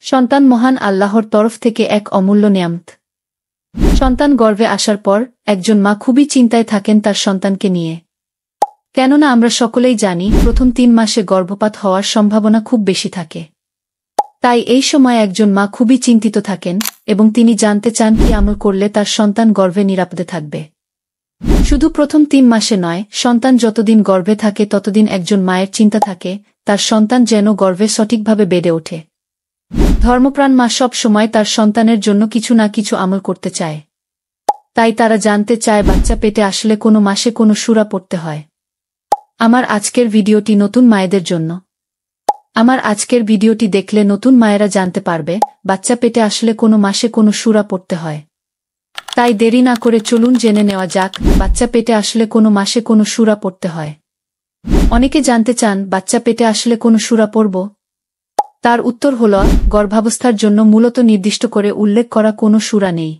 সন্তান মহান আল্লাহর তরফ থেকে এক অমূল্য নেয়ামত। সন্তান গর্ভে আসার পর একজন মা খুবই চিন্তায় থাকেন তার সন্তানকে নিয়ে। কেননা আমরা সকলেই জানি প্রথম 3 মাসে গর্ভপাত হওয়ার সম্ভাবনা খুব বেশি থাকে। তাই এই সময় একজন মা খুবই চিন্তিত থাকেন এবং তিনি জানতে চান কি আমল করলে তার সন্তান গর্ভে নিরাপদে থাকবে। শুধু প্রথম 3 মাসে নয়, সন্তান যতদিন গর্ভে থাকে ততদিন একজন মায়ের চিন্তা থাকে তার সন্তান যেন গর্ভে সঠিকভাবে বেড়ে ওঠে। ধর্মপ্রাণ মা সব সময় তার সন্তানের জন্য কিছু না কিছু আমল করতে চায়। তাই তারা জানতে চায় বাচ্চা পেটে আসলে কোনো মাসে কোনো সূরা পড়তে হয়। আমার আজকের ভিডিওটি নতুন মায়েদের জন্য। আমার আজকের ভিডিওটি দেখলে নতুন মায়েরা জানতে পারবে বাচ্চা পেটে আসলে কোনো মাসে কোনো সূরা পড়তে হয়। তাই দেরি না করে চলুন জেনে নেওয়া যাক বাচ্চা পেটে আসলে কোনো মাসে কোনো সূরা পড়তে হয়। অনেকে জানতে চান বাচ্চা পেটে আসলে কোনো সূরা পড়ব। তার উত্তর হল গর্ভাবস্থার জন্য মূলত নির্দিষ্ট করে উল্লেখ করা কোনো সূরা নেই।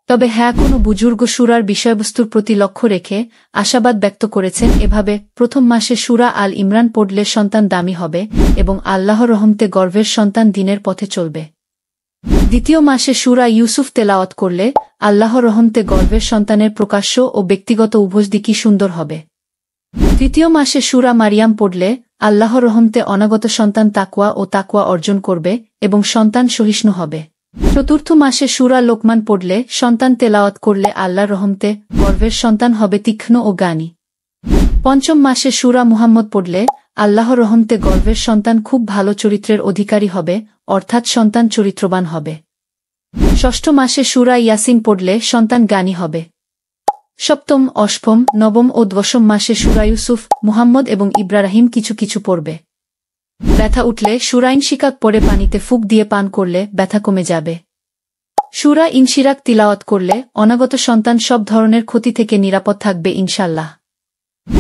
তবে হ্যাঁ, কোনো বুজুর্গ সূরার বিষয়বস্তুর প্রতি লক্ষ্য রেখে আশাবাদ ব্যক্ত করেছেন এভাবে: প্রথম মাসে সূরা আল ইমরান পড়লে সন্তান দামি হবে এবং আল্লাহর রহমতে গর্ভের সন্তান দ্বীনের পথে চলবে। দ্বিতীয় মাসে সূরা ইউসুফ তেলাওয়াত করলে আল্লাহর রহমতে গর্ভের সন্তানের প্রকাশ্য ও ব্যক্তিগত উভয় দিকই সুন্দর হবে। তৃতীয় মাসে সূরা মারিয়াম পড়লে আল্লাহর রহমতে অনাগত সন্তান তাকওয়া অর্জন করবে এবং সন্তান সহিষ্ণু হবে। চতুর্থ মাসে সূরা লোকমান পড়লে সন্তান তেলাওয়াত করলে আল্লাহর রহমতে গর্ভের সন্তান হবে তীক্ষ্ণ ও জ্ঞানী। পঞ্চম মাসে সূরা মুহাম্মদ পড়লে আল্লাহর রহমতে গর্ভের সন্তান খুব ভালো চরিত্রের অধিকারী হবে, অর্থাৎ সন্তান চরিত্রবান হবে। ষষ্ঠ মাসে সূরা ইয়াসিন পড়লে সন্তান জ্ঞানী হবে। সপ্তম, অষ্টম, নবম ও দশম মাসে সূরা ইউসুফ, মুহাম্মদ এবং ইব্রাহিম কিছু কিছু পড়বে। ব্যথা উঠলে সূরা ইনশিকাক পড়ে পানিতে ফুঁক দিয়ে পান করলে ব্যথা কমে যাবে। সূরা ইনশিরাক তিলাওয়াত করলে অনাগত সন্তান সব ধরনের ক্ষতি থেকে নিরাপদ থাকবে ইনশাআল্লাহ।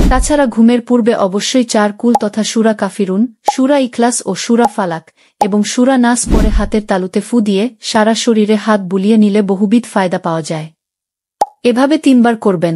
তাছাড়া ঘুমের পূর্বে অবশ্যই 4 কুল তথা সূরা কাফিরুন, সূরা ইখলাস ও সূরা ফালাক এবং সূরা নাস পড়ে হাতের তালুতে ফু দিয়ে সারা শরীরে হাত বুলিয়ে নিলে বহুবিধ ফায়দা পাওয়া যায়। এভাবে 3 বার করবেন।